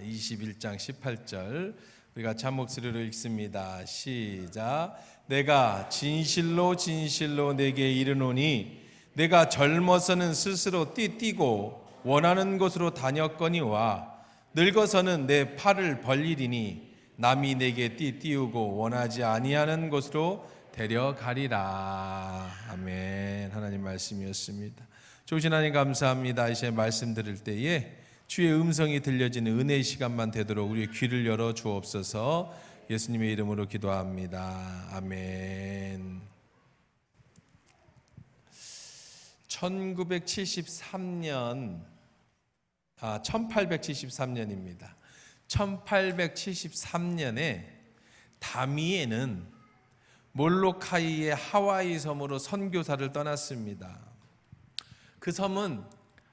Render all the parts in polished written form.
21장 18절 우리가 같이 한 목소리로 읽습니다. 시작. 내가 진실로 진실로 내게 이르노니 내가 젊어서는 스스로 띠뛰고 원하는 곳으로 다녔거니와 늙어서는 내 팔을 벌리리니 남이 내게 띠띠우고 원하지 아니하는 곳으로 데려가리라. 아멘. 하나님 말씀이었습니다. 좋으신 하나님 감사합니다. 이제 말씀 들을 때에 주의 음성이 들려지는 은혜의 시간만 되도록 우리의 귀를 열어 주옵소서. 예수님의 이름으로 기도합니다. 아멘. 1873년입니다. 1873년에 다미에는 몰로카이의 하와이 섬으로 선교사를 떠났습니다. 그 섬은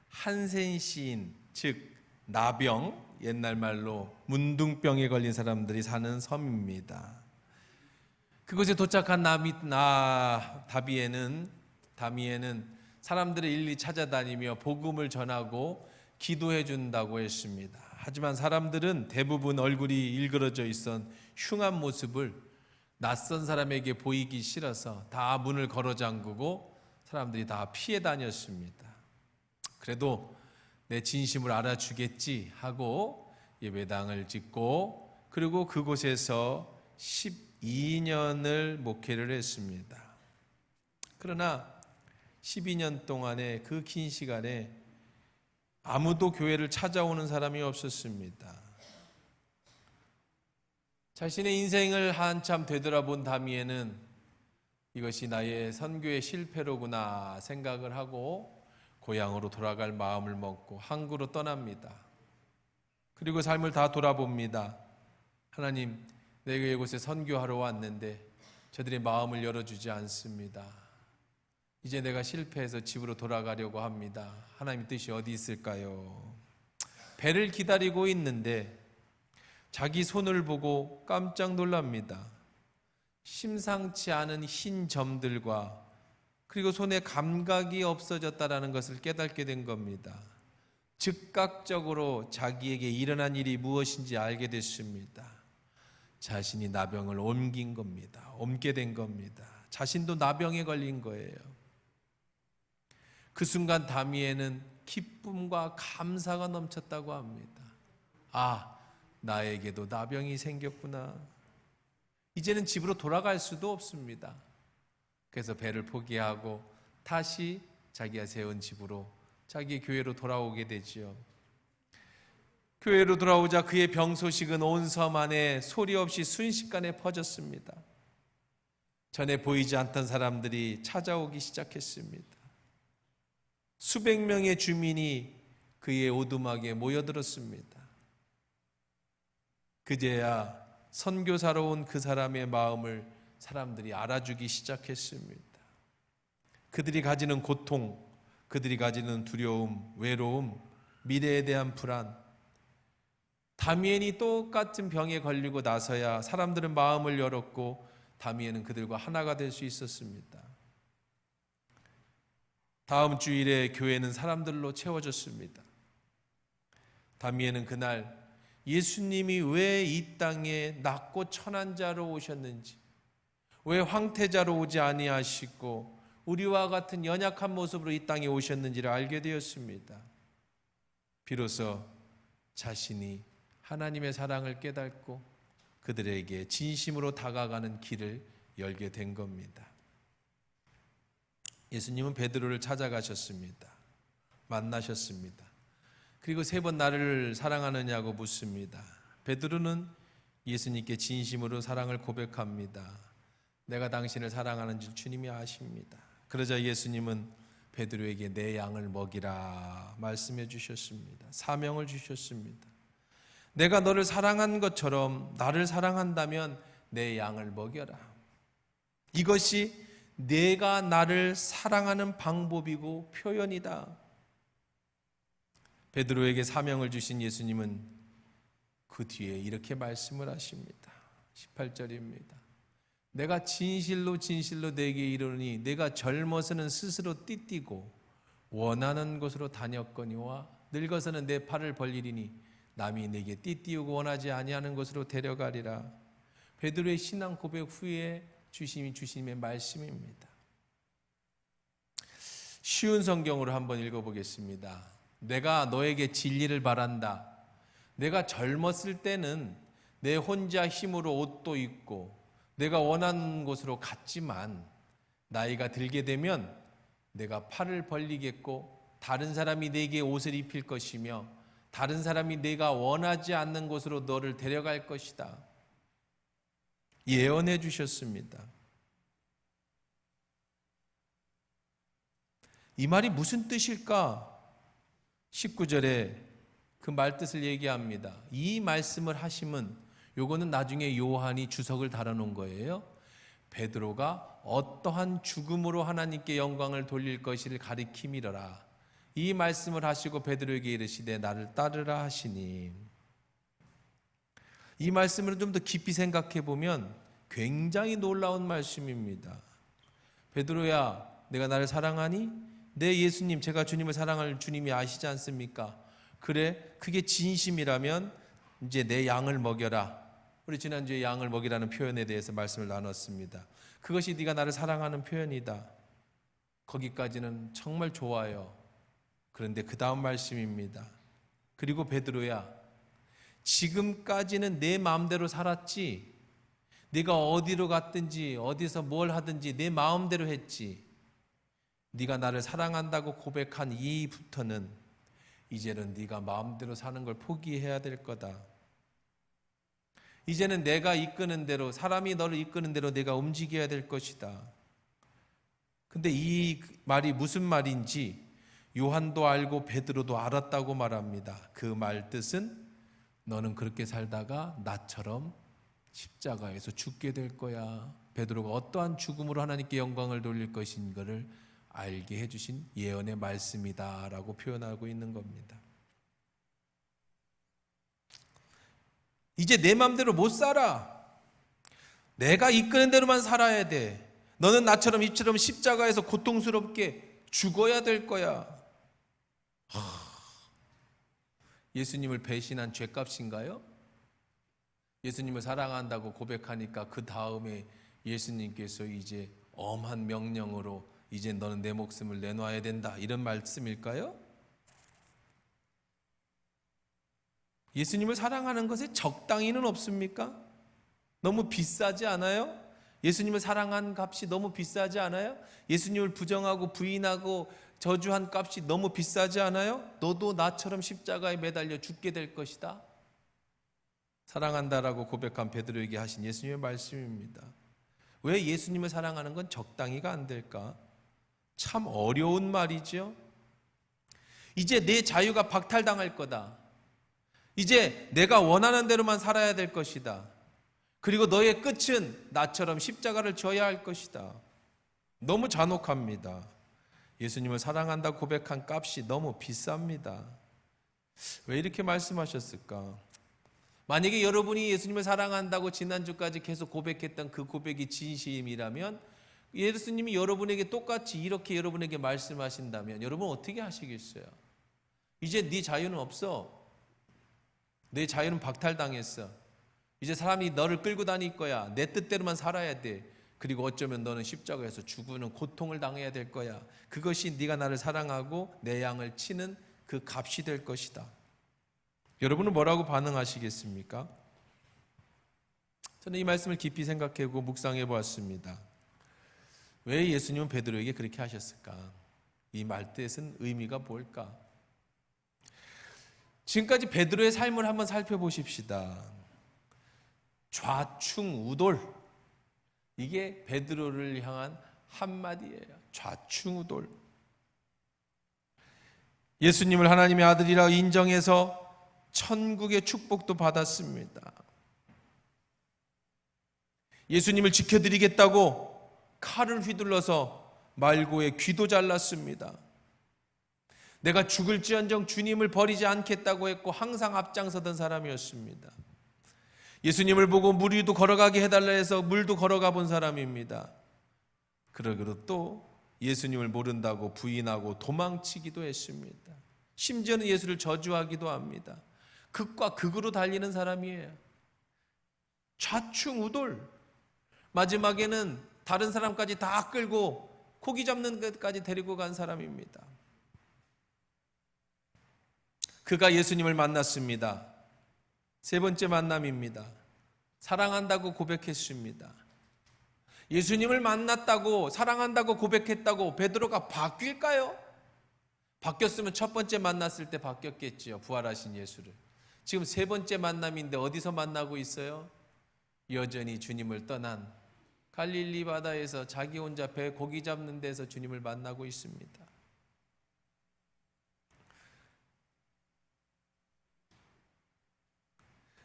한센 시인, 즉 나병, 옛날 말로 문둥병에 걸린 사람들이 사는 섬입니다. 그곳에 도착한 다미에는 사람들을 일일이 찾아다니며 복음을 전하고 기도해 준다고 했습니다. 하지만 사람들은 대부분 얼굴이 일그러져 있던 흉한 모습을 낯선 사람에게 보이기 싫어서 다 문을 걸어 잠그고 사람들이 다 피해 다녔습니다. 그래도 내 진심을 알아주겠지 하고 예배당을 짓고 그리고 그곳에서 12년을 목회를 했습니다. 그러나 12년 동안의 그 긴 시간에 아무도 교회를 찾아오는 사람이 없었습니다. 자신의 인생을 한참 되돌아본 다미에는 이것이 나의 선교의 실패로구나 생각을 하고 고향으로 돌아갈 마음을 먹고 항구로 떠납니다. 그리고 삶을 다 돌아봅니다. 하나님, 내가 이곳에 선교하러 왔는데 저들의 마음을 열어주지 않습니다. 이제 내가 실패해서 집으로 돌아가려고 합니다. 하나님 뜻이 어디 있을까요? 배를 기다리고 있는데 자기 손을 보고 깜짝 놀랍니다. 심상치 않은 흰 점들과 그리고 손에 감각이 없어졌다는 것을 깨닫게 된 겁니다. 즉각적으로 자기에게 일어난 일이 무엇인지 알게 됐습니다. 자신이 나병을 옮긴 겁니다. 옮게 된 겁니다. 자신도 나병에 걸린 거예요. 그 순간 다미에는 기쁨과 감사가 넘쳤다고 합니다. 아, 나에게도 나병이 생겼구나. 이제는 집으로 돌아갈 수도 없습니다. 그래서 배를 포기하고 다시 자기가 세운 집으로, 자기 교회로 돌아오게 되지요. 교회로 돌아오자 그의 병 소식은 온 섬 안에 소리 없이 순식간에 퍼졌습니다. 전에 보이지 않던 사람들이 찾아오기 시작했습니다. 수백 명의 주민이 그의 오두막에 모여들었습니다. 그제야 선교사로 온 그 사람의 마음을 사람들이 알아주기 시작했습니다. 그들이 가지는 고통, 그들이 가지는 두려움, 외로움, 미래에 대한 불안. 다미엔이 똑같은 병에 걸리고 나서야 사람들은 마음을 열었고 다미엔은 그들과 하나가 될 수 있었습니다. 다음 주일에 교회는 사람들로 채워졌습니다. 다미엔은 그날 예수님이 왜 이 땅에 낮고 천한 자로 오셨는지, 왜 황태자로 오지 아니하시고 우리와 같은 연약한 모습으로 이 땅에 오셨는지를 알게 되었습니다. 비로소 자신이 하나님의 사랑을 깨닫고 그들에게 진심으로 다가가는 길을 열게 된 겁니다. 예수님은 베드로를 찾아가셨습니다. 만나셨습니다. 그리고 3번 나를 사랑하느냐고 묻습니다. 베드로는 예수님께 진심으로 사랑을 고백합니다. 내가 당신을 사랑하는 줄 주님이 아십니다. 그러자 예수님은 베드로에게 내 양을 먹이라 말씀해 주셨습니다. 사명을 주셨습니다. 내가 너를 사랑한 것처럼 나를 사랑한다면 내 양을 먹여라. 이것이 내가 나를 사랑하는 방법이고 표현이다. 베드로에게 사명을 주신 예수님은 그 뒤에 이렇게 말씀을 하십니다. 18절입니다. 내가 진실로 진실로 내게 이르노니 내가 젊어서는 스스로 띠뛰고 원하는 곳으로 다녔거니와 늙어서는 내 팔을 벌리리니 남이 내게 띠띠우고 원하지 아니하는 곳으로 데려가리라. 베드로의 신앙 고백 후에 주님의 말씀입니다. 쉬운 성경으로 한번 읽어보겠습니다. 내가 너에게 진리를 바란다. 내가 젊었을 때는 내 혼자 힘으로 옷도 입고 내가 원하는 곳으로 갔지만 나이가 들게 되면 내가 팔을 벌리겠고 다른 사람이 내게 옷을 입힐 것이며 다른 사람이 내가 원하지 않는 곳으로 너를 데려갈 것이다. 예언해 주셨습니다. 이 말이 무슨 뜻일까? 19절에 그 말뜻을 얘기합니다. 이 말씀을 하심은, 요거는 나중에 요한이 주석을 달아놓은 거예요. 베드로가 어떠한 죽음으로 하나님께 영광을 돌릴 것을 가리킴이러라. 이 말씀을 하시고 베드로에게 이르시되 나를 따르라 하시니, 이 말씀을 좀 더 깊이 생각해 보면 굉장히 놀라운 말씀입니다. 베드로야, 내가 나를 사랑하니? 네, 예수님, 제가 주님을 사랑할 주님이 아시지 않습니까? 그래, 그게 진심이라면 이제 내 양을 먹여라. 우리 지난주에 양을 먹이라는 표현에 대해서 말씀을 나눴습니다. 그것이 네가 나를 사랑하는 표현이다. 거기까지는 정말 좋아요. 그런데 그 다음 말씀입니다. 그리고 베드로야, 지금까지는 내 마음대로 살았지. 네가 어디로 갔든지 어디서 뭘 하든지 내 마음대로 했지. 네가 나를 사랑한다고 고백한 이부터는 이제는 네가 마음대로 사는 걸 포기해야 될 거다. 이제는 내가 이끄는 대로, 사람이 너를 이끄는 대로 내가 움직여야 될 것이다. 근데 이 말이 무슨 말인지 요한도 알고 베드로도 알았다고 말합니다. 그 말 뜻은 너는 그렇게 살다가 나처럼 십자가에서 죽게 될 거야. 베드로가 어떠한 죽음으로 하나님께 영광을 돌릴 것인 것을 알게 해주신 예언의 말씀이다 라고 표현하고 있는 겁니다. 이제 내 마음대로 못 살아. 내가 이끄는 대로만 살아야 돼. 너는 나처럼 이처럼 십자가에서 고통스럽게 죽어야 될 거야. 예수님을 배신한 죄값인가요? 예수님을 사랑한다고 고백하니까 그 다음에 예수님께서 이제 엄한 명령으로 이제 너는 내 목숨을 내놔야 된다, 이런 말씀일까요? 예수님을 사랑하는 것에 적당히는 없습니까? 너무 비싸지 않아요? 예수님을 사랑한 값이 너무 비싸지 않아요? 예수님을 부정하고 부인하고 저주한 값이 너무 비싸지 않아요? 너도 나처럼 십자가에 매달려 죽게 될 것이다. 사랑한다라고 고백한 베드로에게 하신 예수님의 말씀입니다. 왜 예수님을 사랑하는 건 적당히가 안 될까? 참 어려운 말이죠. 이제 내 자유가 박탈당할 거다. 이제 내가 원하는 대로만 살아야 될 것이다. 그리고 너의 끝은 나처럼 십자가를 져야 할 것이다. 너무 잔혹합니다. 예수님을 사랑한다고 고백한 값이 너무 비쌉니다. 왜 이렇게 말씀하셨을까? 만약에 여러분이 예수님을 사랑한다고 지난주까지 계속 고백했던 그 고백이 진심이라면, 예수님이 여러분에게 똑같이 이렇게 여러분에게 말씀하신다면 여러분 어떻게 하시겠어요? 이제 네 자유는 없어. 내 자유는 박탈당했어. 이제 사람이 너를 끌고 다닐 거야. 내 뜻대로만 살아야 돼. 그리고 어쩌면 너는 십자가에서 죽는 고통을 당해야 될 거야. 그것이 네가 나를 사랑하고 내 양을 치는 그 값이 될 것이다. 여러분은 뭐라고 반응하시겠습니까? 저는 이 말씀을 깊이 생각해보고 묵상해 보았습니다. 왜 예수님은 베드로에게 그렇게 하셨을까? 이 말뜻은 의미가 뭘까? 지금까지 베드로의 삶을 한번 살펴보십시다. 좌충우돌, 이게 베드로를 향한 한마디예요. 좌충우돌. 예수님을 하나님의 아들이라 인정해서 천국의 축복도 받았습니다. 예수님을 지켜드리겠다고 칼을 휘둘러서 말고의 귀도 잘랐습니다. 내가 죽을지언정 주님을 버리지 않겠다고 했고 항상 앞장서던 사람이었습니다. 예수님을 보고 물 위도 걸어가게 해달라 해서 물도 걸어가 본 사람입니다. 그러기로 또 예수님을 모른다고 부인하고 도망치기도 했습니다. 심지어는 예수를 저주하기도 합니다. 극과 극으로 달리는 사람이에요. 좌충우돌. 마지막에는 다른 사람까지 다 끌고 고기 잡는 것까지 데리고 간 사람입니다. 그가 예수님을 만났습니다. 세 번째 만남입니다. 사랑한다고 고백했습니다. 예수님을 만났다고, 사랑한다고 고백했다고 베드로가 바뀔까요? 바뀌었으면 첫 번째 만났을 때 바뀌었겠지요. 부활하신 예수를. 지금 세 번째 만남인데 어디서 만나고 있어요? 여전히 주님을 떠난 갈릴리 바다에서 자기 혼자 배 고기 잡는 데서 주님을 만나고 있습니다.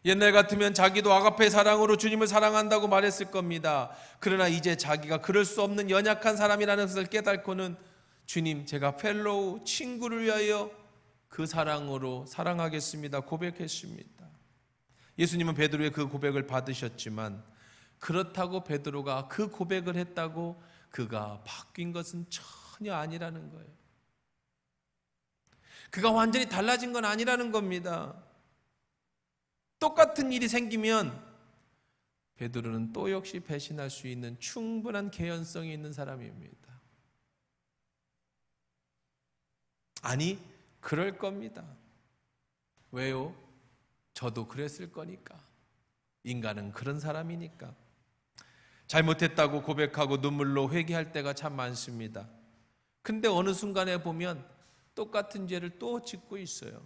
옛날 같으면 자기도 아가페 사랑으로 주님을 사랑한다고 말했을 겁니다. 그러나 이제 자기가 그럴 수 없는 연약한 사람이라는 것을 깨닫고는 주님, 제가 펠로우 친구를 위하여 그 사랑으로 사랑하겠습니다 고백했습니다. 예수님은 베드로의 그 고백을 받으셨지만 그렇다고 베드로가 그 고백을 했다고 그가 바뀐 것은 전혀 아니라는 거예요. 그가 완전히 달라진 건 아니라는 겁니다. 똑같은 일이 생기면 베드로는 또 역시 배신할 수 있는 충분한 개연성이 있는 사람입니다. 아니, 그럴 겁니다. 왜요? 저도 그랬을 거니까. 인간은 그런 사람이니까. 잘못했다고 고백하고 눈물로 회개할 때가 참 많습니다. 근데 어느 순간에 보면 똑같은 죄를 또 짓고 있어요.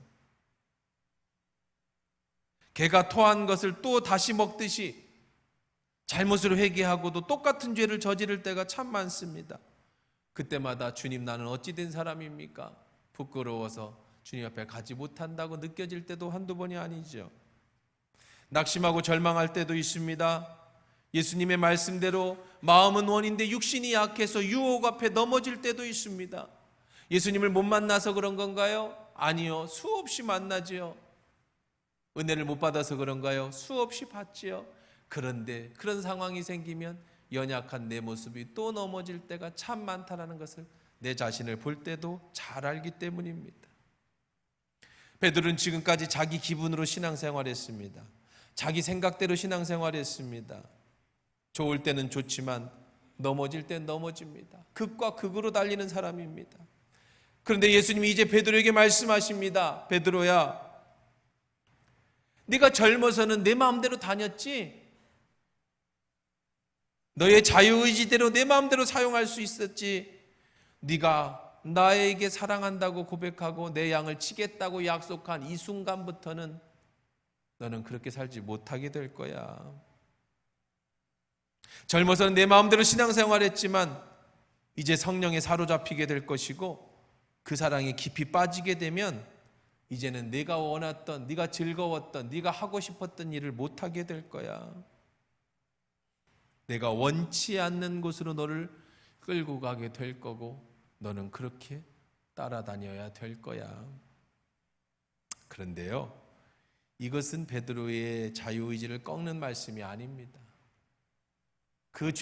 개가 토한 것을 또 다시 먹듯이 잘못을 회개하고도 똑같은 죄를 저지를 때가 참 많습니다. 그때마다 주님, 나는 어찌 된 사람입니까? 부끄러워서 주님 앞에 가지 못한다고 느껴질 때도 한두 번이 아니죠. 낙심하고 절망할 때도 있습니다. 예수님의 말씀대로 마음은 원인데 육신이 약해서 유혹 앞에 넘어질 때도 있습니다. 예수님을 못 만나서 그런 건가요? 아니요, 수없이 만나지요. 은혜를 못 받아서 그런가요? 수없이 받지요. 그런데 그런 상황이 생기면 연약한 내 모습이 또 넘어질 때가 참 많다는 것을 내 자신을 볼 때도 잘 알기 때문입니다. 베드로는 지금까지 자기 기분으로 신앙생활했습니다. 자기 생각대로 신앙생활했습니다. 좋을 때는 좋지만 넘어질 땐 넘어집니다. 극과 극으로 달리는 사람입니다. 그런데 예수님이 이제 베드로에게 말씀하십니다. 베드로야, 네가 젊어서는 내 마음대로 다녔지? 너의 자유의지대로 내 마음대로 사용할 수 있었지? 네가 나에게 사랑한다고 고백하고 내 양을 치겠다고 약속한 이 순간부터는 너는 그렇게 살지 못하게 될 거야. 젊어서는 내 마음대로 신앙생활했지만 이제 성령에 사로잡히게 될 것이고 그 사랑에 깊이 빠지게 되면 이제는 네가 원했던, 네가 즐거웠던, 네가 하고 싶었던 일을 못하게 될 거야. 내가 원치 않는 곳으로 너를 끌고 가게 될 거고 너는 그렇게 따라다녀야 될 거야. 그런데요, 이것은 베드로의 자유의지를 꺾는 말씀이 아닙니다. 그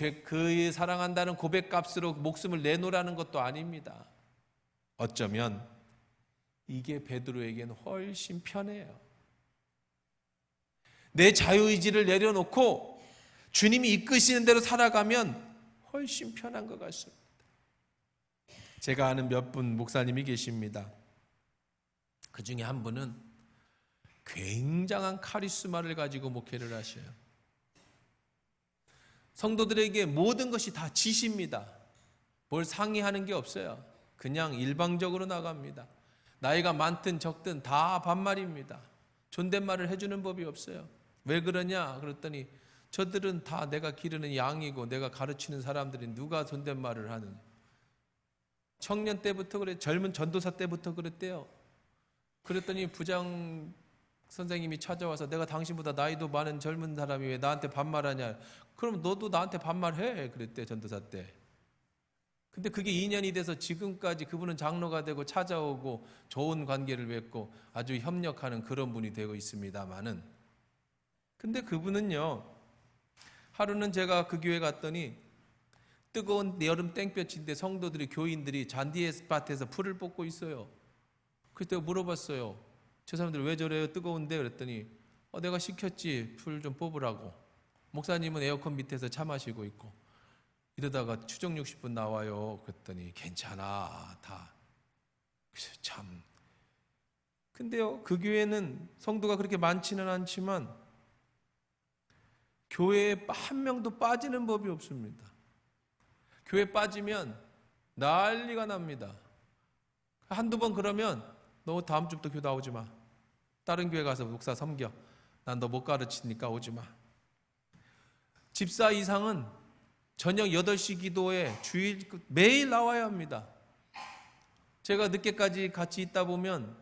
사랑한다는 고백값으로 목숨을 내놓으라는 것도 아닙니다. 어쩌면 이게 베드로에게는 훨씬 편해요. 내 자유의지를 내려놓고 주님이 이끄시는 대로 살아가면 훨씬 편한 것 같습니다. 제가 아는 몇 분 목사님이 계십니다. 그 중에 한 분은 굉장한 카리스마를 가지고 목회를 하셔요. 성도들에게 모든 것이 다 지시입니다. 뭘 상의하는 게 없어요. 그냥 일방적으로 나갑니다. 나이가 많든 적든 다 반말입니다. 존댓말을 해주는 법이 없어요. 왜 그러냐 그랬더니 저들은 다 내가 기르는 양이고 내가 가르치는 사람들이 누가 존댓말을 하느냐. 청년 때부터 그래, 젊은 전도사 때부터 그랬대요. 그랬더니 부장 선생님이 찾아와서 내가 당신보다 나이도 많은 젊은 사람이 왜 나한테 반말하냐. 그럼 너도 나한테 반말해 그랬대, 전도사 때. 근데 그게 2년이 돼서 지금까지 그분은 장로가 되고 찾아오고 좋은 관계를 맺고 아주 협력하는 그런 분이 되고 있습니다만은, 근데 그분은요, 하루는 제가 그 교회 갔더니 뜨거운 여름 땡볕인데 성도들이, 교인들이 잔디밭에서 풀을 뽑고 있어요. 그래서 내가 물어봤어요. 저 사람들 왜 저래요? 뜨거운데? 그랬더니 내가 시켰지. 풀 좀 뽑으라고. 목사님은 에어컨 밑에서 차 마시고 있고. 이러다가 추정 60분 나와요. 그랬더니 괜찮아 다. 그래서 참. 근데요, 그 교회는 성도가 그렇게 많지는 않지만 교회에 한 명도 빠지는 법이 없습니다. 교회 빠지면 난리가 납니다. 한두 번 그러면 너 다음 주부터 교회 나오지 마. 다른 교회 가서 목사 섬겨. 난 너 못 가르치니까 오지 마. 집사 이상은 저녁 8시 기도에 주일 매일 나와야 합니다. 제가 늦게까지 같이 있다 보면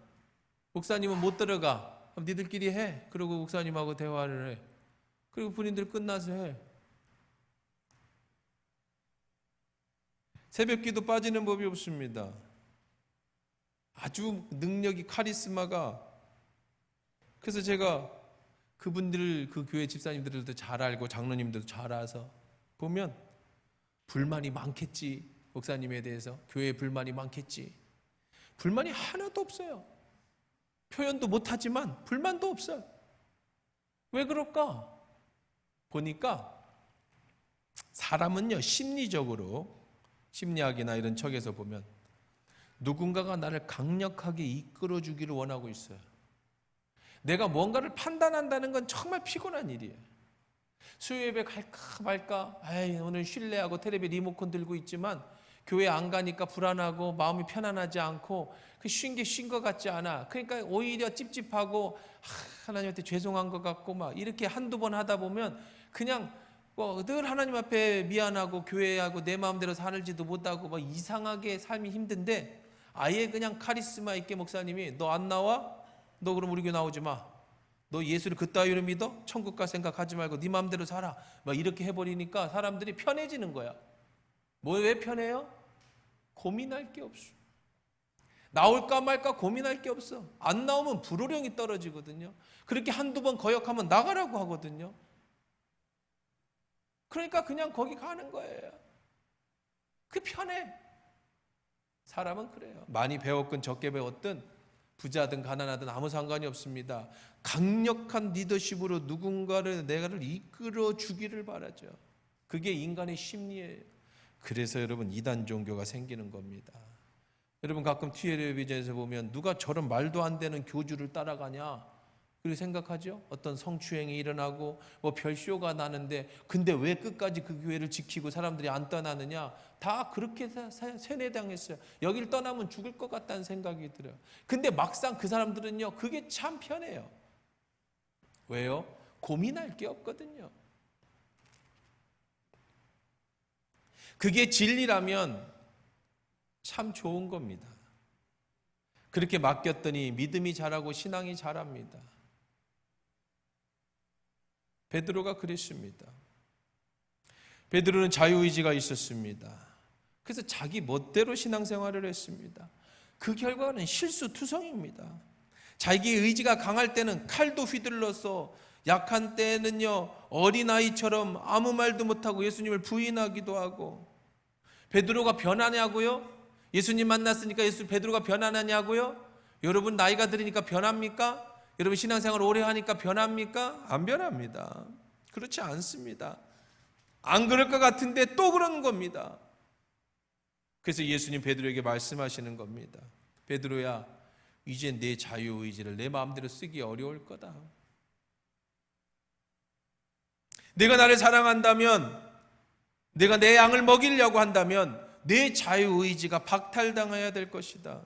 목사님은 못 들어가. 그럼 니들끼리 해. 그리고 목사님하고 대화를 해. 그리고 본인들 끝나서 해. 새벽 기도 빠지는 법이 없습니다. 아주 능력이 카리스마가. 그래서 제가 그분들, 그 교회 집사님들도 잘 알고 장로님들도 잘 알아서 보면 불만이 많겠지. 목사님에 대해서 교회에 불만이 많겠지. 불만이 하나도 없어요. 표현도 못하지만 불만도 없어요. 왜 그럴까? 보니까 사람은요, 심리적으로, 심리학이나 이런 척에서 보면 누군가가 나를 강력하게 이끌어주기를 원하고 있어요. 내가 뭔가를 판단한다는 건 정말 피곤한 일이에요. 수요예배 갈까 말까, 오늘 쉴래하고 텔레비 리모컨 들고 있지만 교회 안 가니까 불안하고 마음이 편안하지 않고 쉰 게 쉰 것 같지 않아. 그러니까 오히려 찝찝하고 하나님한테 죄송한 것 같고 막 이렇게 한두 번 하다 보면 그냥 늘 하나님 앞에 미안하고 교회하고 내 마음대로 살지도 못하고 막 이상하게 삶이 힘든데, 아예 그냥 카리스마 있게 목사님이 너 안 나와? 너 그럼 우리 교회 나오지 마. 너 예수를 그따위로 믿어? 천국 갈 생각하지 말고 네 마음대로 살아. 막 이렇게 해버리니까 사람들이 편해지는 거야. 왜 편해요? 고민할 게 없어. 나올까 말까 고민할 게 없어. 안 나오면 불호령이 떨어지거든요. 그렇게 한두 번 거역하면 나가라고 하거든요. 그러니까 그냥 거기 가는 거예요. 그게 편해. 사람은 그래요. 많이 배웠건 적게 배웠든 부자든 가난하든 아무 상관이 없습니다. 강력한 리더십으로 누군가를 내가를 이끌어 주기를 바라죠. 그게 인간의 심리예요. 그래서 여러분 이단 종교가 생기는 겁니다. 여러분 가끔 텔레비전에서 보면 누가 저런 말도 안 되는 교주를 따라가냐 그렇게 생각하죠. 어떤 성추행이 일어나고 뭐 별쇼가 나는데 근데 왜 끝까지 그 교회를 지키고 사람들이 안 떠나느냐. 다 그렇게 세뇌당했어요. 여길 떠나면 죽을 것 같다는 생각이 들어요. 근데 막상 그 사람들은요, 그게 참 편해요. 왜요? 고민할 게 없거든요. 그게 진리라면 참 좋은 겁니다. 그렇게 맡겼더니 믿음이 자라고 신앙이 자랍니다. 베드로가 그랬습니다. 베드로는 자유의지가 있었습니다. 그래서 자기 멋대로 신앙생활을 했습니다. 그 결과는 실수투성입니다. 자기 의지가 강할 때는 칼도 휘둘러서, 약한 때는요 어린아이처럼 아무 말도 못하고 예수님을 부인하기도 하고. 베드로가 변하냐고요? 예수님 만났으니까 베드로가 변하냐고요? 여러분 나이가 들으니까 변합니까? 여러분 신앙생활 오래 하니까 변합니까? 안 변합니다. 그렇지 않습니다. 안 그럴 것 같은데 또 그런 겁니다. 그래서 예수님 베드로에게 말씀하시는 겁니다. 베드로야, 이제 내 자유의지를 내 마음대로 쓰기 어려울 거다. 내가 나를 사랑한다면, 내가 내 양을 먹이려고 한다면 내 자유의지가 박탈당해야 될 것이다.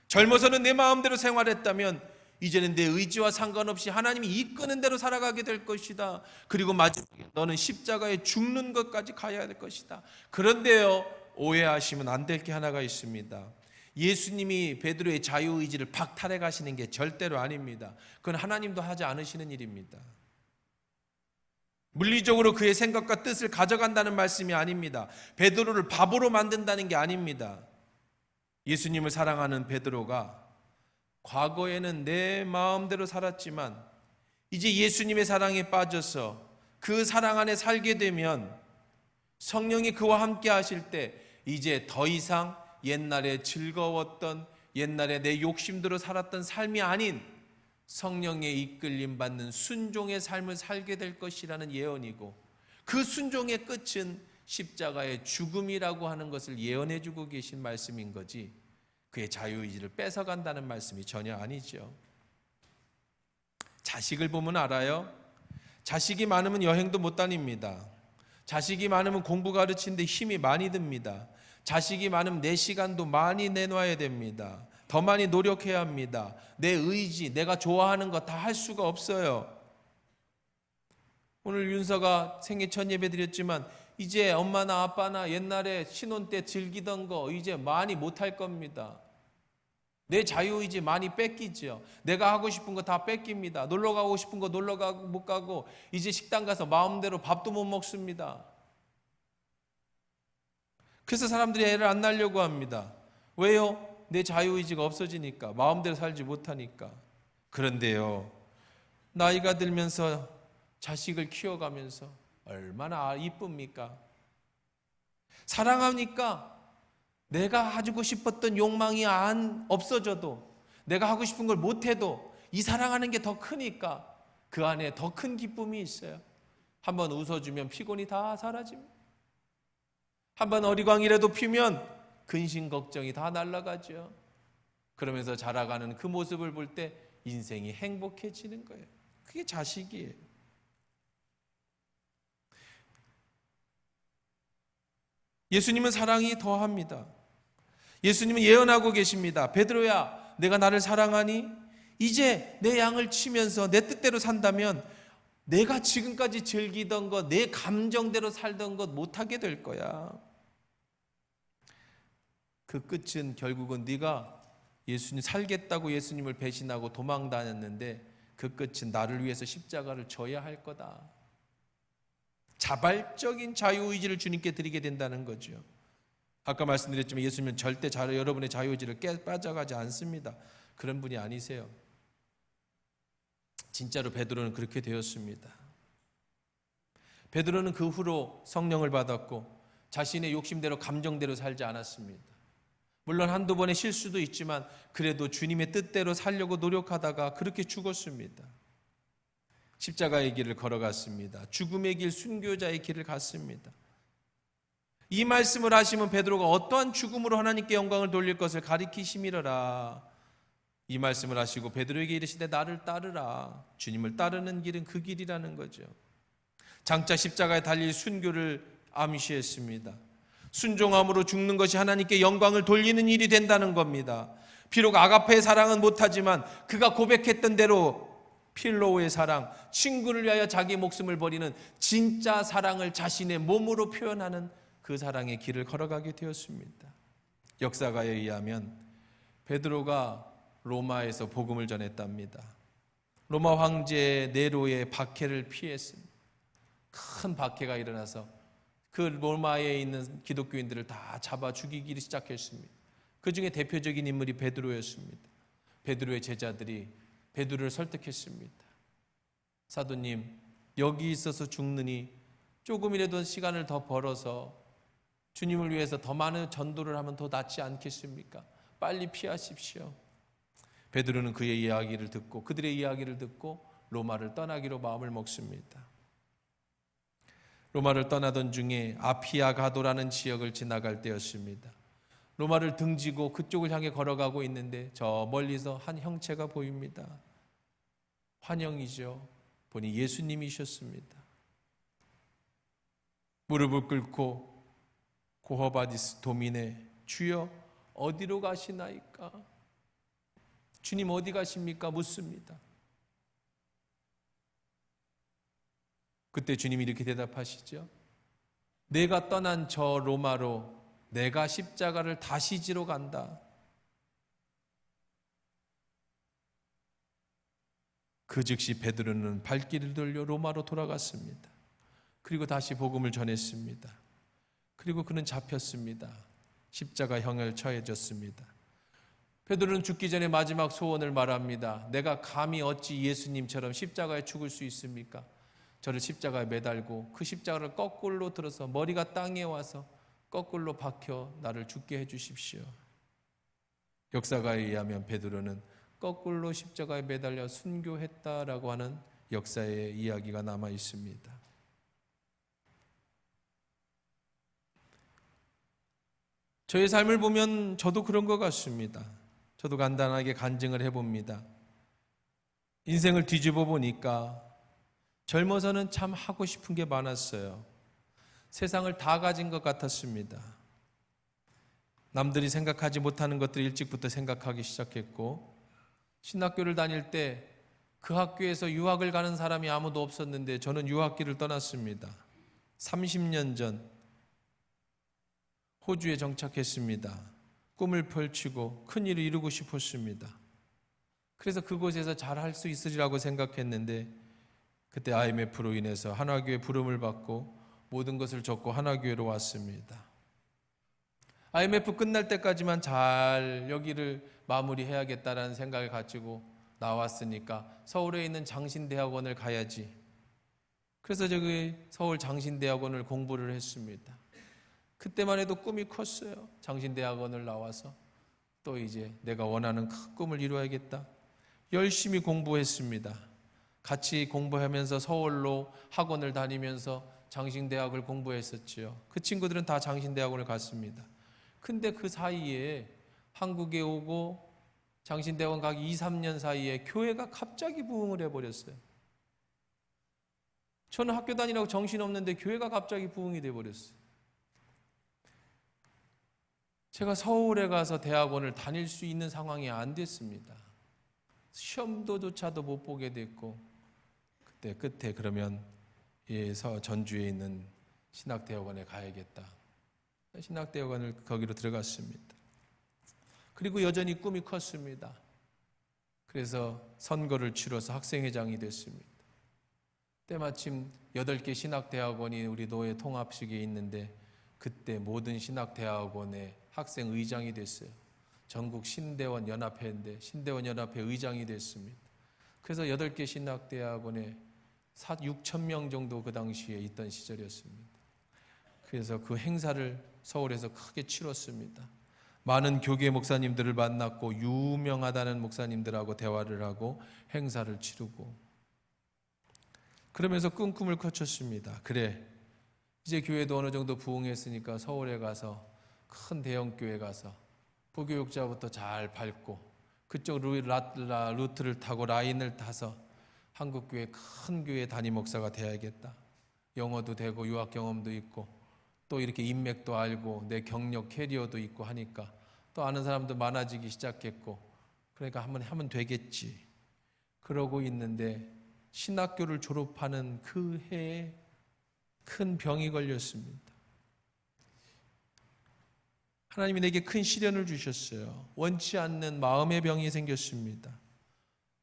젊어서는 내 마음대로 생활했다면 이제는 내 의지와 상관없이 하나님이 이끄는 대로 살아가게 될 것이다. 그리고 마지막에 너는 십자가에 죽는 것까지 가야 될 것이다. 그런데요, 오해하시면 안 될 게 하나가 있습니다. 예수님이 베드로의 자유의지를 박탈해 가시는 게 절대로 아닙니다. 그건 하나님도 하지 않으시는 일입니다. 물리적으로 그의 생각과 뜻을 가져간다는 말씀이 아닙니다. 베드로를 바보로 만든다는 게 아닙니다. 예수님을 사랑하는 베드로가 과거에는 내 마음대로 살았지만 이제 예수님의 사랑에 빠져서 그 사랑 안에 살게 되면 성령이 그와 함께 하실 때 이제 더 이상 옛날에 즐거웠던 옛날에 내 욕심대로 살았던 삶이 아닌 성령의 이끌림 받는 순종의 삶을 살게 될 것이라는 예언이고, 그 순종의 끝은 십자가의 죽음이라고 하는 것을 예언해 주고 계신 말씀인 거지, 그의 자유의지를 뺏어간다는 말씀이 전혀 아니죠. 자식을 보면 알아요. 자식이 많으면 여행도 못 다닙니다. 자식이 많으면 공부 가르치는데 힘이 많이 듭니다. 자식이 많으면 내 시간도 많이 내놔야 됩니다. 더 많이 노력해야 합니다. 내 의지, 내가 좋아하는 거 다 할 수가 없어요. 오늘 윤서가 생일 첫 예배 드렸지만 이제 엄마나 아빠나 옛날에 신혼 때 즐기던 거 이제 많이 못할 겁니다. 내 자유의지 많이 뺏기죠. 내가 하고 싶은 거 다 뺏깁니다. 놀러 가고 싶은 거 놀러 가고 못 가고, 이제 식당 가서 마음대로 밥도 못 먹습니다. 그래서 사람들이 애를 안 낳으려고 합니다. 왜요? 내 자유의지가 없어지니까, 마음대로 살지 못하니까. 그런데요, 나이가 들면서 자식을 키워가면서 얼마나 이쁩니까? 사랑하니까 내가 가지고 싶었던 욕망이 안 없어져도, 내가 하고 싶은 걸 못해도 이 사랑하는 게 더 크니까 그 안에 더 큰 기쁨이 있어요. 한번 웃어주면 피곤이 다 사라집니다. 한번 어리광이라도 피면 근심 걱정이 다 날아가죠. 그러면서 자라가는 그 모습을 볼 때 인생이 행복해지는 거예요. 그게 자식이에요. 예수님은 사랑이 더합니다. 예수님은 예언하고 계십니다. 베드로야, 내가 나를 사랑하니? 이제 내 양을 치면서 내 뜻대로 산다면 내가 지금까지 즐기던 것, 내 감정대로 살던 것 못하게 될 거야. 그 끝은 결국은 네가 예수님 살겠다고 예수님을 배신하고 도망 다녔는데 그 끝은 나를 위해서 십자가를 져야 할 거다. 자발적인 자유의지를 주님께 드리게 된다는 거죠. 아까 말씀드렸지만 예수님은 절대 여러분의 자유의지를 빠져가지 않습니다. 그런 분이 아니세요. 진짜로 베드로는 그렇게 되었습니다. 베드로는 그 후로 성령을 받았고 자신의 욕심대로 감정대로 살지 않았습니다. 물론 한두 번의 실수도 있지만 그래도 주님의 뜻대로 살려고 노력하다가 그렇게 죽었습니다. 십자가의 길을 걸어갔습니다. 죽음의 길, 순교자의 길을 갔습니다. 이 말씀을 하시면 베드로가 어떠한 죽음으로 하나님께 영광을 돌릴 것을 가리키심이러라. 이 말씀을 하시고 베드로에게 이르시되 나를 따르라. 주님을 따르는 길은 그 길이라는 거죠. 장차 십자가에 달릴 순교를 암시했습니다. 순종함으로 죽는 것이 하나님께 영광을 돌리는 일이 된다는 겁니다. 비록 아가페의 사랑은 못하지만 그가 고백했던 대로 필로의 사랑, 친구를 위하여 자기 목숨을 버리는 진짜 사랑을 자신의 몸으로 표현하는 그 사랑의 길을 걸어가게 되었습니다. 역사가에 의하면 베드로가 로마에서 복음을 전했답니다. 로마 황제 네로의 박해를 피했습니다. 큰 박해가 일어나서 그 로마에 있는 기독교인들을 다 잡아 죽이기 시작했습니다. 그 중에 대표적인 인물이 베드로였습니다. 베드로의 제자들이 베드로를 설득했습니다. 사도님, 여기 있어서 죽느니 조금이라도 시간을 더 벌어서 주님을 위해서 더 많은 전도를 하면 더 낫지 않겠습니까? 빨리 피하십시오. 베드로는 그의 이야기를 듣고, 그들의 이야기를 듣고 로마를 떠나기로 마음을 먹습니다. 로마를 떠나던 중에 아피아 가도라는 지역을 지나갈 때였습니다. 로마를 등지고 그쪽을 향해 걸어가고 있는데 저 멀리서 한 형체가 보입니다. 환영이죠. 보니 예수님이셨습니다. 무릎을 꿇고 고허바디스 도미네, 주여 어디로 가시나이까? 주님 어디 가십니까? 묻습니다. 그때 주님이 이렇게 대답하시죠. 내가 떠난 저 로마로 내가 십자가를 다시 지러 간다. 그 즉시 베드로는 발길을 돌려 로마로 돌아갔습니다. 그리고 다시 복음을 전했습니다. 그리고 그는 잡혔습니다. 십자가형을 처해졌습니다. 베드로는 죽기 전에 마지막 소원을 말합니다. 내가 감히 어찌 예수님처럼 십자가에 죽을 수 있습니까? 저를 십자가에 매달고 그 십자가를 거꾸로 들어서 머리가 땅에 와서 거꾸로 박혀 나를 죽게 해 주십시오. 역사가에 의하면 베드로는 거꾸로 십자가에 매달려 순교했다라고 하는 역사의 이야기가 남아 있습니다. 저의 삶을 보면 저도 그런 것 같습니다. 저도 간단하게 간증을 해봅니다. 인생을 뒤집어 보니까 젊어서는 참 하고 싶은 게 많았어요. 세상을 다 가진 것 같았습니다. 남들이 생각하지 못하는 것들을 일찍부터 생각하기 시작했고, 신학교를 다닐 때 그 학교에서 유학을 가는 사람이 아무도 없었는데 저는 유학길을 떠났습니다. 30년 전 호주에 정착했습니다. 꿈을 펼치고 큰 일을 이루고 싶었습니다. 그래서 그곳에서 잘할 수 있으리라고 생각했는데, 그때 IMF로 인해서 하나교회 부름을 받고 모든 것을 접고 하나교회로 왔습니다. IMF 끝날 때까지만 잘 여기를 마무리해야겠다라는 생각을 가지고 나왔으니까 서울에 있는 장신대학원을 가야지. 그래서 저기 서울 장신대학원을 공부를 했습니다. 그때만 해도 꿈이 컸어요. 장신대학원을 나와서 또 이제 내가 원하는 큰 꿈을 이루어야겠다. 열심히 공부했습니다. 같이 공부하면서 서울로 학원을 다니면서 장신대학을 공부했었지요. 그 친구들은 다 장신대학원을 갔습니다. 근데 그 사이에 한국에 오고 장신대학원 가기 2, 3년 사이에 교회가 갑자기 부흥을 해버렸어요. 저는 학교 다니라고 정신없는데 교회가 갑자기 부흥이 돼버렸어요. 제가 서울에 가서 대학원을 다닐 수 있는 상황이 안 됐습니다. 시험도조차도 못 보게 됐고, 그때 끝에 그러면 전주에 있는 신학대학원에 가야겠다. 신학대학원을 거기로 들어갔습니다. 그리고 여전히 꿈이 컸습니다. 그래서 선거를 치러서 학생회장이 됐습니다. 때마침 8개 신학대학원이 우리 노예 통합식에 있는데, 그때 모든 신학대학원의 학생의장이 됐어요. 전국 신대원 연합회인데 신대원 연합회 의장이 됐습니다. 그래서 8개 신학대학원에 6천 명 정도 그 당시에 있던 시절이었습니다. 그래서 그 행사를 서울에서 크게 치렀습니다. 많은 교계 목사님들을 만났고 유명하다는 목사님들하고 대화를 하고 행사를 치르고, 그러면서 큰 꿈을 거쳤습니다. 그래, 이제 교회도 어느 정도 부흥했으니까 서울에 가서 큰 대형 교회 가서 부교육자부터 잘 밟고 그쪽 루트를 타고 라인을 타서 한국교회 큰 교회 담임 목사가 돼야겠다. 영어도 되고 유학 경험도 있고 또 이렇게 인맥도 알고 내 경력 캐리어도 있고 하니까 또 아는 사람도 많아지기 시작했고, 그러니까 한번 하면 되겠지. 그러고 있는데 신학교를 졸업하는 그 해에 큰 병이 걸렸습니다. 하나님이 내게 큰 시련을 주셨어요. 원치 않는 마음의 병이 생겼습니다.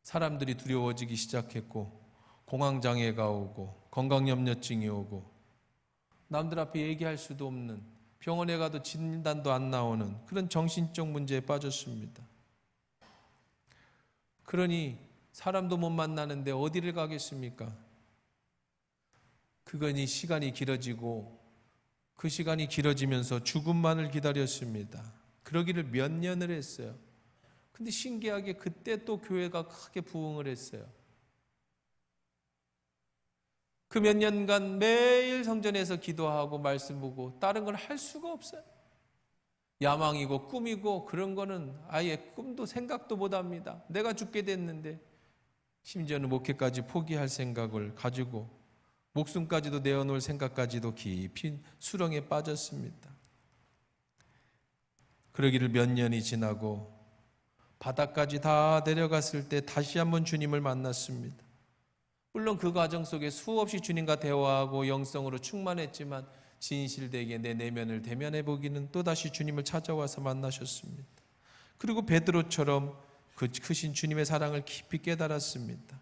사람들이 두려워지기 시작했고, 공황장애가 오고 건강염려증이 오고, 남들 앞에 얘기할 수도 없는, 병원에 가도 진단도 안 나오는 그런 정신적 문제에 빠졌습니다. 그러니 사람도 못 만나는데 어디를 가겠습니까? 그거니 시간이 길어지고, 그 시간이 길어지면서 죽음만을 기다렸습니다. 그러기를 몇 년을 했어요. 근데 신기하게 그때 또 교회가 크게 부흥을 했어요. 그 몇 년간 매일 성전에서 기도하고 말씀 보고 다른 걸 할 수가 없어요. 야망이고 꿈이고 그런 거는 아예 꿈도 생각도 못 합니다. 내가 죽게 됐는데, 심지어는 목회까지 포기할 생각을 가지고 목숨까지도 내어놓을 생각까지도 깊이 수렁에 빠졌습니다. 그러기를 몇 년이 지나고 바닥까지 다 내려갔을 때 다시 한번 주님을 만났습니다. 물론 그 과정 속에 수없이 주님과 대화하고 영성으로 충만했지만 진실되게 내 내면을 대면해 보기는 또다시 주님을 찾아와서 만나셨습니다. 그리고 베드로처럼 그 크신 주님의 사랑을 깊이 깨달았습니다.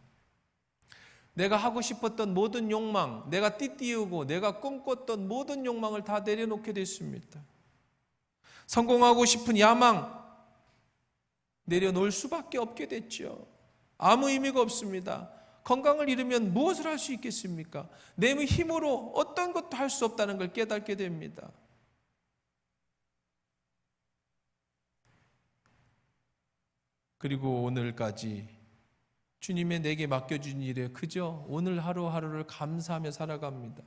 내가 하고 싶었던 모든 욕망, 내가 띠띠우고 내가 꿈꿨던 모든 욕망을 다 내려놓게 됐습니다. 성공하고 싶은 야망 내려놓을 수밖에 없게 됐죠. 아무 의미가 없습니다. 건강을 잃으면 무엇을 할 수 있겠습니까? 내 힘으로 어떤 것도 할 수 없다는 걸 깨닫게 됩니다. 그리고 오늘까지 주님의 내게 맡겨준 일에 그저 오늘 하루하루를 감사하며 살아갑니다.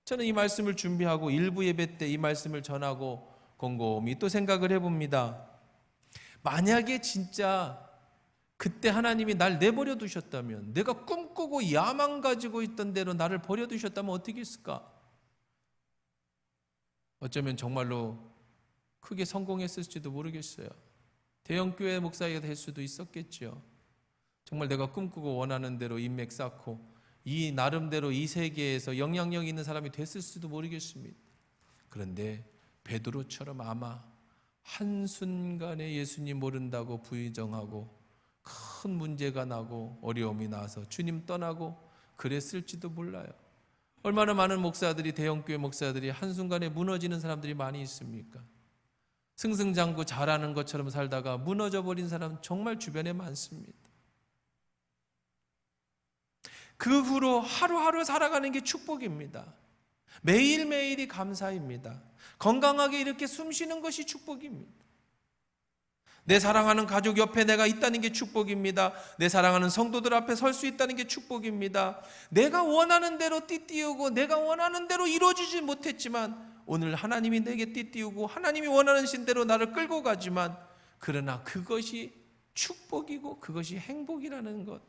저는 이 말씀을 준비하고 일부 예배 때 이 말씀을 전하고 곰곰이 또 생각을 해봅니다. 만약에 진짜 그때 하나님이 날 내버려 두셨다면, 내가 꿈꾸고 야망 가지고 있던 대로 나를 버려 두셨다면 어떻게 했을까? 어쩌면 정말로 크게 성공했을지도 모르겠어요. 대형교회 목사가 될 수도 있었겠죠. 정말 내가 꿈꾸고 원하는 대로 인맥 쌓고 이 나름대로 이 세계에서 영향력 있는 사람이 됐을 수도 모르겠습니다. 그런데 베드로처럼 아마 한순간에 예수님 모른다고 부의정하고 큰 문제가 나고 어려움이 나서 주님 떠나고 그랬을지도 몰라요. 얼마나 많은 목사들이, 대형교회 목사들이 한순간에 무너지는 사람들이 많이 있습니까? 승승장구 잘하는 것처럼 살다가 무너져버린 사람 정말 주변에 많습니다. 그 후로 하루하루 살아가는 게 축복입니다. 매일매일이 감사입니다. 건강하게 이렇게 숨 쉬는 것이 축복입니다. 내 사랑하는 가족 옆에 내가 있다는 게 축복입니다. 내 사랑하는 성도들 앞에 설 수 있다는 게 축복입니다. 내가 원하는 대로 띠띠우고 내가 원하는 대로 이루어지지 못했지만 오늘 하나님이 내게 띠띠우고 하나님이 원하는 대로 나를 끌고 가지만, 그러나 그것이 축복이고 그것이 행복이라는 것,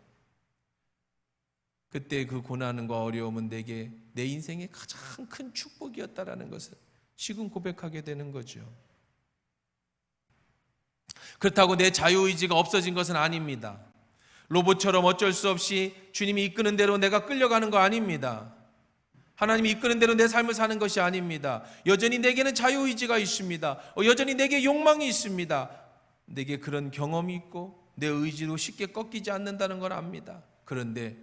그때 그 고난과 어려움은 내게 내 인생의 가장 큰 축복이었다라는 것을 지금 고백하게 되는 거죠. 그렇다고 내 자유의지가 없어진 것은 아닙니다. 로봇처럼 어쩔 수 없이 주님이 이끄는 대로 내가 끌려가는 거 아닙니다. 하나님이 이끄는 대로 내 삶을 사는 것이 아닙니다. 여전히 내게는 자유의지가 있습니다. 여전히 내게 욕망이 있습니다. 내게 그런 경험이 있고 내 의지로 쉽게 꺾이지 않는다는 걸 압니다. 그런데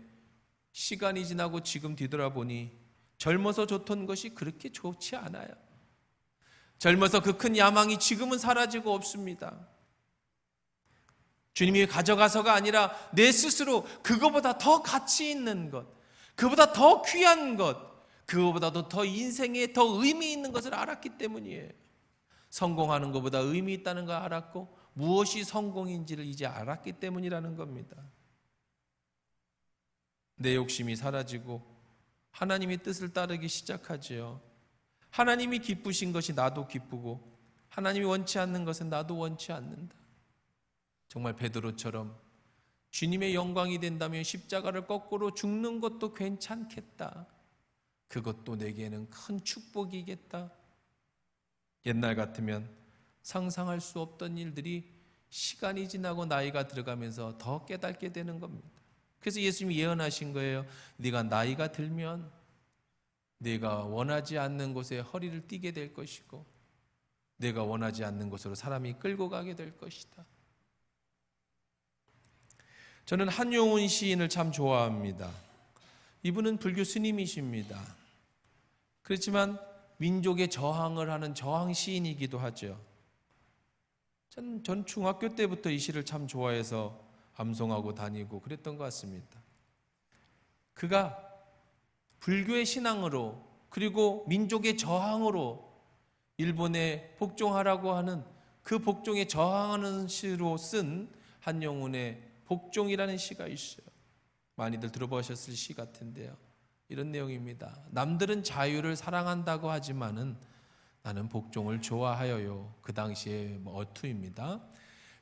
시간이 지나고 지금 뒤돌아보니 젊어서 좋던 것이 그렇게 좋지 않아요. 젊어서 그 큰 야망이 지금은 사라지고 없습니다. 주님이 가져가서가 아니라 내 스스로 그거보다 더 가치 있는 것, 그보다 더 귀한 것, 그거보다도 더 인생에 더 의미 있는 것을 알았기 때문이에요. 성공하는 것보다 의미 있다는 걸 알았고 무엇이 성공인지를 이제 알았기 때문이라는 겁니다. 내 욕심이 사라지고 하나님의 뜻을 따르기 시작하지요. 하나님이 기쁘신 것이 나도 기쁘고 하나님이 원치 않는 것은 나도 원치 않는다. 정말 베드로처럼 주님의 영광이 된다면 십자가를 거꾸로 죽는 것도 괜찮겠다. 그것도 내게는 큰 축복이겠다. 옛날 같으면 상상할 수 없던 일들이 시간이 지나고 나이가 들어가면서 더 깨닫게 되는 겁니다. 그래서 예수님이 예언하신 거예요. 네가 나이가 들면 네가 원하지 않는 곳에 허리를 띠게 될 것이고 내가 원하지 않는 곳으로 사람이 끌고 가게 될 것이다. 저는 한용운 시인을 참 좋아합니다. 이분은 불교 스님이십니다. 그렇지만 민족의 저항을 하는 저항 시인이기도 하죠. 전 중학교 때부터 이 시를 참 좋아해서 암송하고 다니고 그랬던 것 같습니다. 그가 불교의 신앙으로 그리고 민족의 저항으로 일본에 복종하라고 하는 그 복종에 저항하는 시로 쓴 한용운의 복종이라는 시가 있어요. 많이들 들어보셨을 시 같은데요. 이런 내용입니다. 남들은 자유를 사랑한다고 하지만은 나는 복종을 좋아하여요. 그 당시에 어투입니다.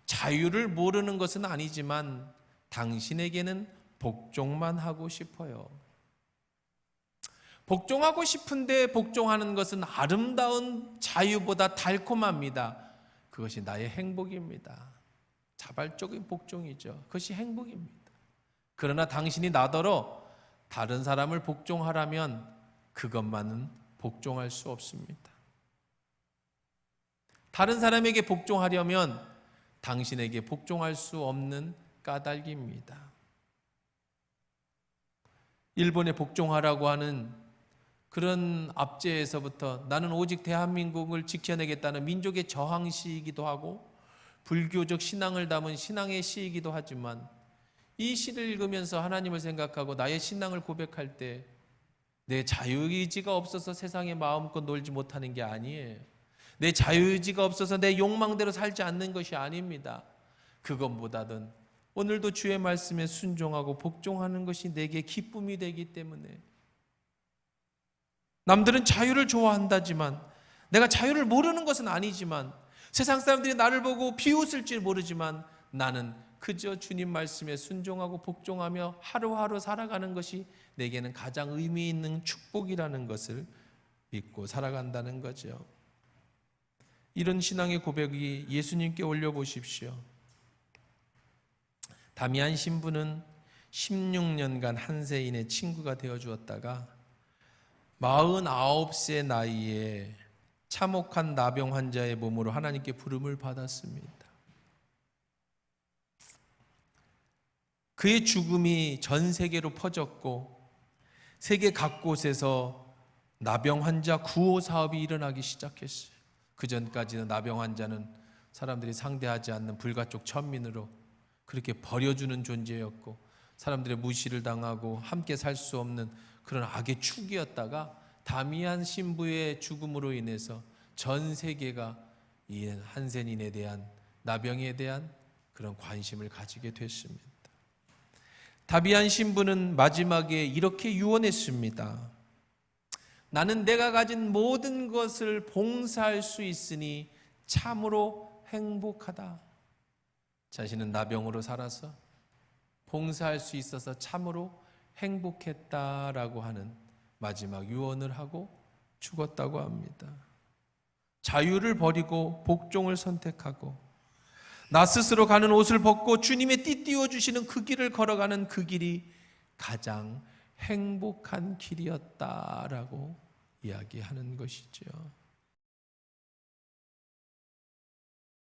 자유를 모르는 것은 아니지만 당신에게는 복종만 하고 싶어요. 복종하고 싶은데 복종하는 것은 아름다운 자유보다 달콤합니다. 그것이 나의 행복입니다. 자발적인 복종이죠. 그것이 행복입니다. 그러나 당신이 나더러 다른 사람을 복종하라면 그것만은 복종할 수 없습니다. 다른 사람에게 복종하려면 당신에게 복종할 수 없는 까닭입니다. 일본에 복종하라고 하는 그런 압제에서부터 나는 오직 대한민국을 지켜내겠다는 민족의 저항시이기도 하고 불교적 신앙을 담은 신앙의 시이기도 하지만 이 시를 읽으면서 하나님을 생각하고 나의 신앙을 고백할 때 내 자유의지가 없어서 세상에 마음껏 놀지 못하는 게 아니에요. 내 자유의지가 없어서 내 욕망대로 살지 않는 것이 아닙니다. 그것보다는 오늘도 주의 말씀에 순종하고 복종하는 것이 내게 기쁨이 되기 때문에, 남들은 자유를 좋아한다지만, 내가 자유를 모르는 것은 아니지만, 세상 사람들이 나를 보고 비웃을지 모르지만, 나는 그저 주님 말씀에 순종하고 복종하며 하루하루 살아가는 것이 내게는 가장 의미 있는 축복이라는 것을 믿고 살아간다는 거죠. 이런 신앙의 고백이 예수님께 올려보십시오. 다미안 신부는 16년간 한세인의 친구가 되어 주었다가 49세 나이에 참혹한 나병 환자의 몸으로 하나님께 부름을 받았습니다. 그의 죽음이 전 세계로 퍼졌고 세계 각곳에서 나병 환자 구호 사업이 일어나기 시작했어요. 그 전까지는 나병 환자는 사람들이 상대하지 않는 불가촉 천민으로 그렇게 버려주는 존재였고, 사람들의 무시를 당하고 함께 살 수 없는 그런 악의 축이었다가 다미안 신부의 죽음으로 인해서 전 세계가 이 한센인에 대한, 나병에 대한 그런 관심을 가지게 됐습니다. 다미안 신부는 마지막에 이렇게 유언했습니다. 나는 내가 가진 모든 것을 봉사할 수 있으니 참으로 행복하다. 자신은 나병으로 살아서 봉사할 수 있어서 참으로 행복했다라고 하는 마지막 유언을 하고 죽었다고 합니다. 자유를 버리고 복종을 선택하고 나 스스로 가는 옷을 벗고 주님의 띠띠워 주시는 그 길을 걸어가는 그 길이 가장 행복한 길이었다라고 이야기하는 것이죠.